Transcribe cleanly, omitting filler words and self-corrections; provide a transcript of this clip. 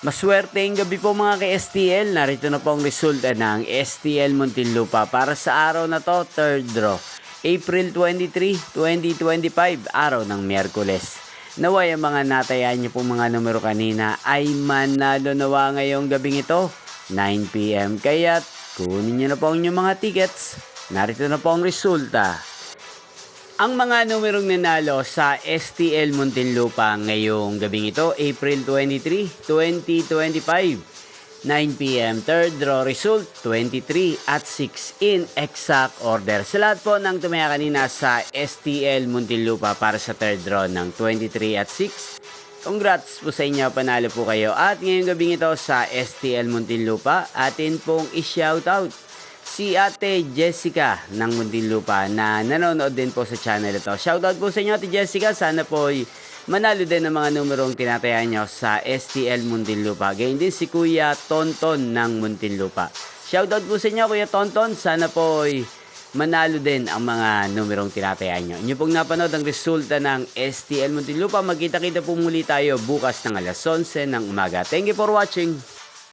Maswerteng gabi po mga ka-STL. Narito na po ang resulta ng STL Muntinlupa para sa araw na to, third draw. April 23, 2025, araw ng Miyerkules. Naway ang mga natayan niyo pong mga numero kanina ay manalo nawa ngayong gabing ito, 9 PM. Kaya kunin niyo na po ang inyong mga tickets. Narito na po ang resulta. Ang mga numerong nanalo sa STL Muntinlupa ngayong gabing ito, April 23, 2025, 9 PM, third draw result, 23 at 6 in exact order. Sa lahat po ng tumaya kanina sa STL Muntinlupa para sa third draw ng 23 at 6, congrats po sa inyo, panalo po kayo. At ngayong gabing ito sa STL Muntinlupa, atin pong i-shoutout si Ate Jessica ng Muntinlupa na nanonood din po sa channel ito. Shoutout po sa inyo, Ate Jessica. Sana po ay manalo din ng mga numerong tinatayan nyo sa STL Muntinlupa. Gayun din si Kuya Tonton ng Muntinlupa. Shoutout po sa inyo, Kuya Tonton. Sana po ay manalo din ang mga numerong tinatayan nyo. Inyo pong napanood ang resulta ng STL Muntinlupa. Magkita-kita po muli tayo bukas ng alas 11 ng umaga. Thank you for watching.